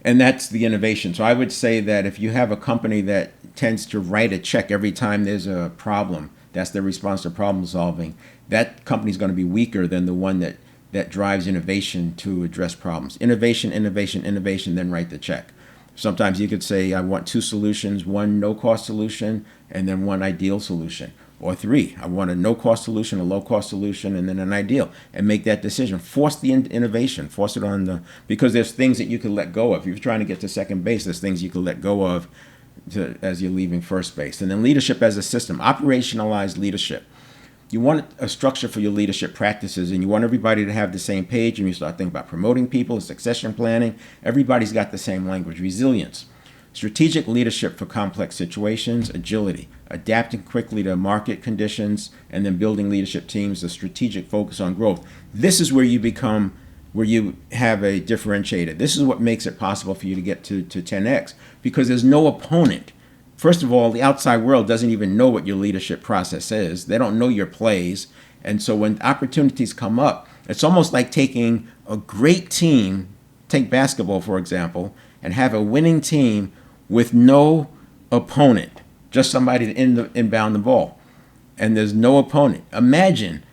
And that's the innovation. So I would say that if you have a company that tends to write a check every time there's a problem, that's their response to problem solving, that company's going to be weaker than the one that drives innovation to address problems. Innovation, then write the check. Sometimes you could say, I want 2 solutions, 1 no-cost solution, and then 1 ideal solution. Or 3, I want a no-cost solution, a low-cost solution, and then an ideal. And make that decision. Force the innovation. Force it on because there's things that you can let go of. If you're trying to get to second base, there's things you can let go of as you're leaving first base. And then leadership as a system. Operationalize leadership. You want a structure for your leadership practices, and you want everybody to have the same page. And you start thinking about promoting people, succession planning. Everybody's got the same language. Resilience. Strategic leadership for complex situations. Agility. Adapting quickly to market conditions, and then building leadership teams. A strategic focus on growth. This is where you have a differentiator. This is what makes it possible for you to get to 10x, because there's no opponent. First of all, the outside world doesn't even know what your leadership process is. They don't know your plays. And so when opportunities come up, it's almost like taking a great team, take basketball, for example, and have a winning team with no opponent, just somebody to inbound the ball. And there's no opponent. Imagine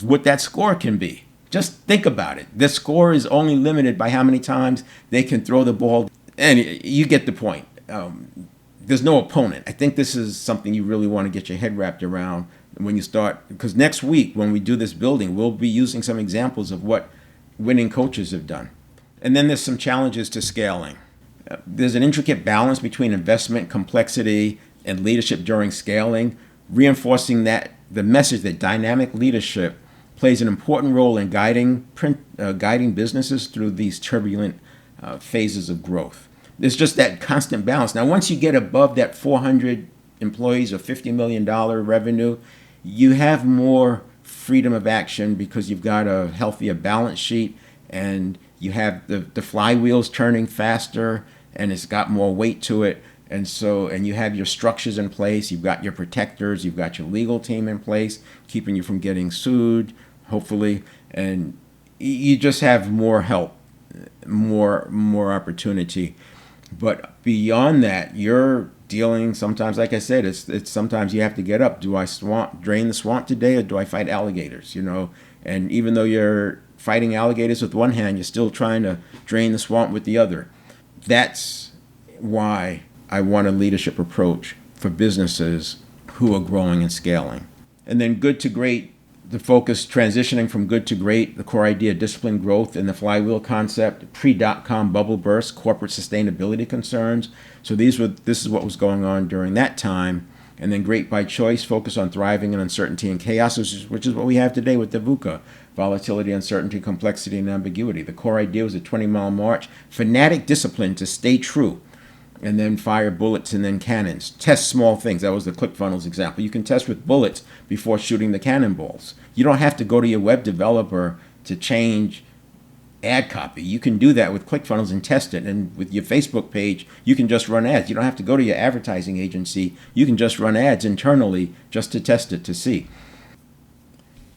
what that score can be. Just think about it. The score is only limited by how many times they can throw the ball. And you get the point. There's no opponent. I think this is something you really want to get your head wrapped around when you start, because next week when we do this building, we'll be using some examples of what winning coaches have done. And then there's some challenges to scaling. There's an intricate balance between investment, complexity, and leadership during scaling, reinforcing that the message that dynamic leadership plays an important role in guiding businesses through these turbulent phases of growth. There's just that constant balance. Now, once you get above that 400 employees or $50 million revenue, you have more freedom of action because you've got a healthier balance sheet and you have the flywheels turning faster and it's got more weight to it. And you have your structures in place. You've got your protectors. You've got your legal team in place, keeping you from getting sued, hopefully. And you just have more help, more opportunity. But beyond that, you're dealing sometimes, like I said, it's sometimes you have to get up. Do I drain the swamp today, or do I fight alligators? And even though you're fighting alligators with one hand, you're still trying to drain the swamp with the other. That's why I want a leadership approach for businesses who are growing and scaling. And then good to great, the focus transitioning from good to great, the core idea, disciplined growth, and the flywheel concept, pre-dot-com bubble burst, corporate sustainability concerns. So this is what was going on during that time. And then great by choice, focus on thriving in uncertainty and chaos, which is what we have today with the VUCA, volatility, uncertainty, complexity, and ambiguity. The core idea was a 20-mile march, fanatic discipline to stay true, and then fire bullets and then cannons. Test small things. That was the ClickFunnels example. You can test with bullets before shooting the cannonballs. You don't have to go to your web developer to change ad copy. You can do that with ClickFunnels and test it. And with your Facebook page, you can just run ads. You don't have to go to your advertising agency. You can just run ads internally just to test it to see.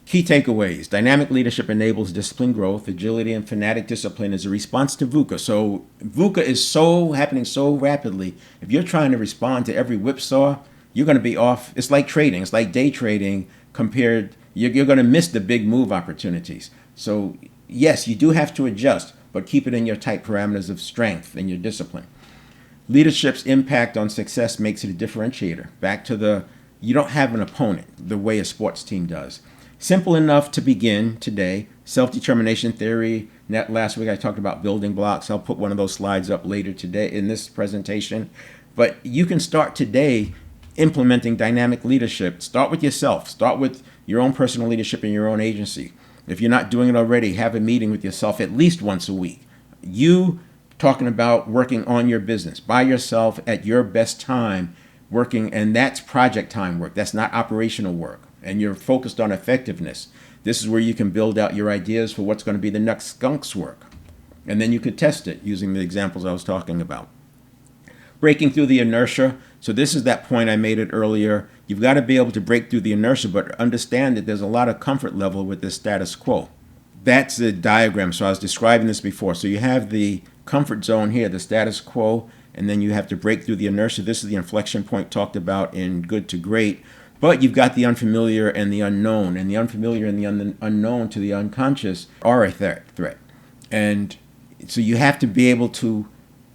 Key takeaways. Dynamic leadership enables disciplined growth. Agility and fanatic discipline is a response to VUCA. So VUCA is happening so rapidly. If you're trying to respond to every whipsaw, you're going to be off. It's like trading. It's like day trading you're going to miss the big move opportunities. So yes, you do have to adjust, but keep it in your tight parameters of strength and your discipline. Leadership's impact on success makes it a differentiator. Back to you don't have an opponent the way a sports team does. Simple enough to begin today. Self-determination theory. Last week I talked about building blocks. I'll put one of those slides up later today in this presentation. But you can start today implementing dynamic leadership. Start with yourself. Start with your own personal leadership in your own agency. If you're not doing it already, have a meeting with yourself at least once a week. You talking about working on your business by yourself at your best time working, and that's project time work. That's not operational work. And you're focused on effectiveness. This is where you can build out your ideas for what's going to be the next skunk's work. And then you could test it using the examples I was talking about. Breaking through the inertia. So this is that point I made it earlier. You've got to be able to break through the inertia, but understand that there's a lot of comfort level with the status quo. That's the diagram. So I was describing this before. So you have the comfort zone here, the status quo, and then you have to break through the inertia. This is the inflection point talked about in Good to Great. But you've got the unfamiliar and the unknown. And the unfamiliar and the unknown to the unconscious are a threat. And so you have to be able to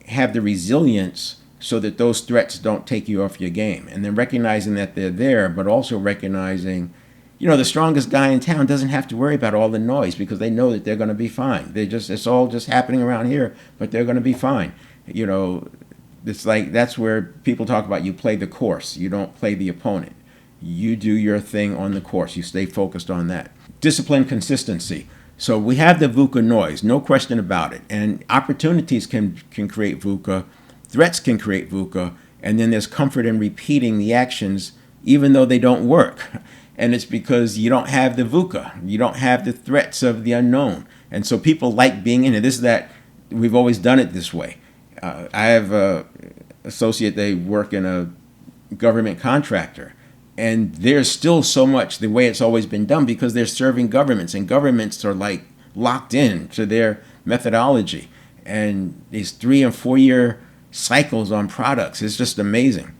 have the resilience so that those threats don't take you off your game. And then recognizing that they're there, but also recognizing, the strongest guy in town doesn't have to worry about all the noise because they know that they're going to be fine. It's all just happening around here, but they're going to be fine. It's like that's where people talk about you play the course. You don't play the opponent. You do your thing on the course. You stay focused on that. Discipline, consistency. So we have the VUCA noise, no question about it. And opportunities can create VUCA. Threats can create VUCA, and then there's comfort in repeating the actions even though they don't work. And it's because you don't have the VUCA. You don't have the threats of the unknown. And so people like being in it. This is that we've always done it this way. I have an associate, they work in a government contractor. And there's still so much the way it's always been done because they're serving governments. And governments are like locked in to their methodology. And these 3 and 4 year cycles on products. It's just amazing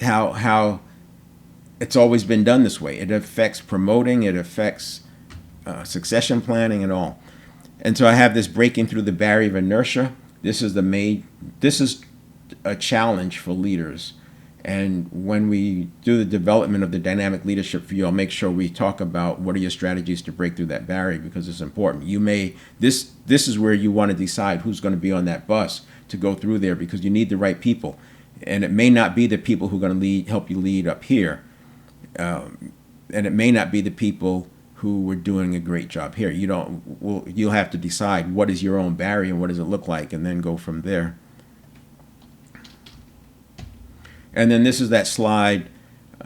how it's always been done this way. It affects promoting, it affects succession planning and all. And so I have this breaking through the barrier of inertia. This is a challenge for leaders. And when we do the development of the dynamic leadership for you, I'll make sure we talk about what are your strategies to break through that barrier because it's important. This is where you want to decide who's going to be on that bus to go through there because you need the right people. And it may not be the people who are going to help you lead up here. And it may not be the people who were doing a great job here. You'll have to decide what is your own barrier and what does it look like and then go from there. And then this is that slide.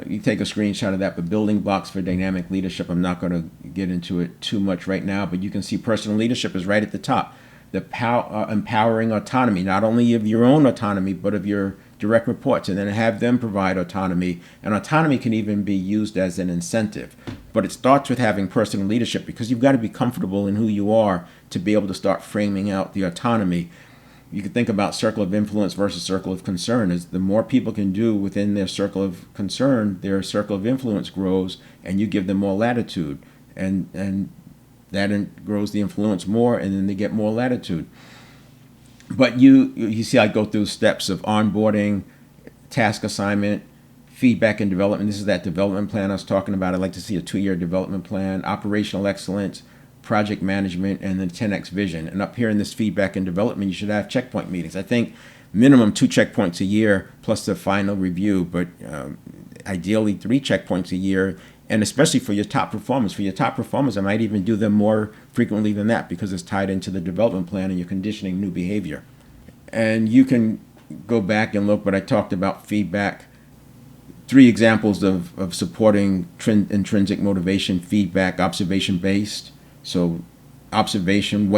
You take a screenshot of that, but building blocks for dynamic leadership. I'm not going to get into it too much right now, but you can see personal leadership is right at the top. The empowering autonomy, not only of your own autonomy, but of your direct reports, and then have them provide autonomy. And autonomy can even be used as an incentive. But it starts with having personal leadership because you've got to be comfortable in who you are to be able to start framing out the autonomy. You can think about circle of influence versus circle of concern. Is the more people can do within their circle of concern, their circle of influence grows, and you give them more latitude, and that grows the influence more, and then they get more latitude. But you see, I go through steps of onboarding, task assignment, feedback and development. This is that development plan I was talking about. I'd like to see a 2-year development plan, operational excellence, project management, and then 10x vision. And up here in this feedback and development, you should have checkpoint meetings. I think minimum 2 checkpoints a year plus the final review, but ideally 3 checkpoints a year. And especially for your top performers. For your top performers, I might even do them more frequently than that because it's tied into the development plan and you're conditioning new behavior. And you can go back and look, but I talked about feedback. 3 examples of supporting intrinsic motivation, feedback, observation-based. So observation,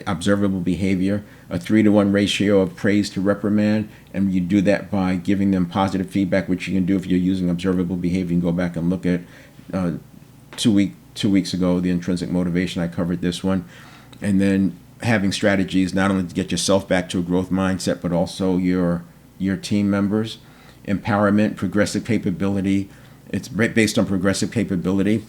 observable behavior, a 3-to-1 ratio of praise to reprimand, and you do that by giving them positive feedback, which you can do if you're using observable behavior. You can go back and look at 2 weeks ago, the intrinsic motivation, I covered this one. And then having strategies not only to get yourself back to a growth mindset, but also your team members. Empowerment, progressive capability. It's based on progressive capability.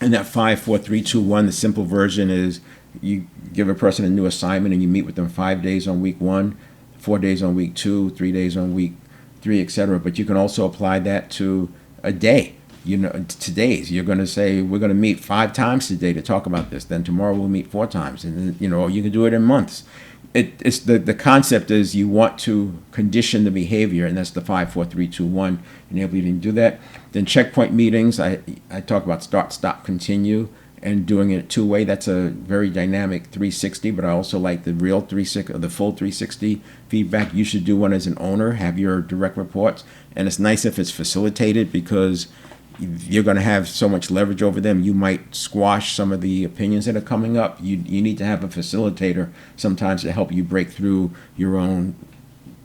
And that 5, 4, 3, 2, 1, the simple version is you give a person a new assignment and you meet with them 5 days on week 1, 4 days on week 2, 3 days on week 3, etc. But you can also apply that to a day. today's. You're going to say, we're going to meet 5 times today to talk about this. Then tomorrow we'll meet 4 times. And then, you can do it in months. It's the concept is you want to condition the behavior, and that's the 5, 4, 3, 2, 1. Enable you to do that. Then checkpoint meetings. I talk about start, stop, continue, and doing it 2-way. That's a very dynamic 360, but I also like the real 360 or the full 360 feedback. You should do one as an owner, have your direct reports, and it's nice if it's facilitated because you're going to have so much leverage over them. You might squash some of the opinions that are coming up. You need to have a facilitator sometimes to help you break through your own,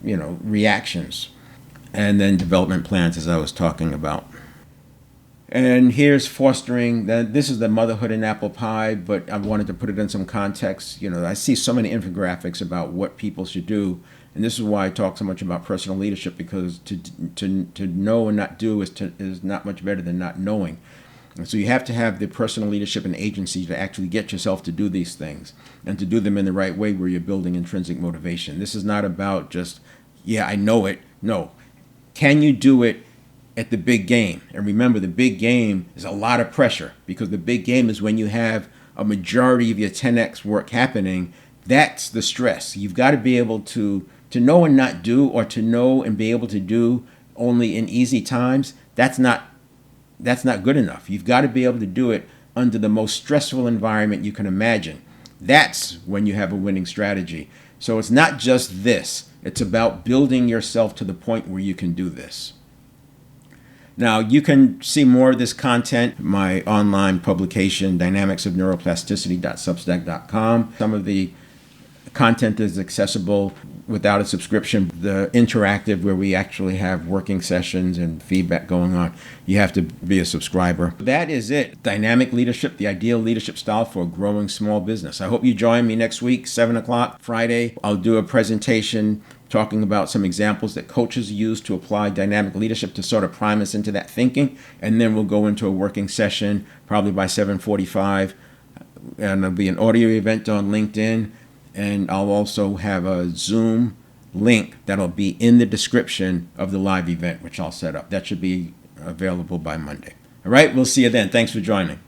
reactions. And then development plans, as I was talking about. And here's fostering. This is the motherhood in apple pie, but I wanted to put it in some context. I see so many infographics about what people should do. And this is why I talk so much about personal leadership, because to know and not do is not much better than not knowing. And so you have to have the personal leadership and agency to actually get yourself to do these things and to do them in the right way where you're building intrinsic motivation. This is not about just, I know it. No. Can you do it at the big game? And remember, the big game is a lot of pressure, because the big game is when you have a majority of your 10x work happening. That's the stress. You've got to be able to know and not do, or to know and be able to do only in easy times. That's not good enough. You've got to be able to do it under the most stressful environment you can imagine. That's when you have a winning strategy. So it's not just this. It's about building yourself to the point where you can do this. Now, you can see more of this content, my online publication, dynamicsofneuroplasticity.substack.com. Some of the content is accessible without a subscription. The interactive, where we actually have working sessions and feedback going on, you have to be a subscriber. That is it. Dynamic leadership, the ideal leadership style for a growing small business. I hope you join me next week, 7 o'clock Friday. I'll do a presentation talking about some examples that coaches use to apply dynamic leadership to sort of prime us into that thinking. And then we'll go into a working session probably by 7:45. And there'll be an audio event on LinkedIn. And I'll also have a Zoom link that'll be in the description of the live event, which I'll set up. That should be available by Monday. All right, we'll see you then. Thanks for joining.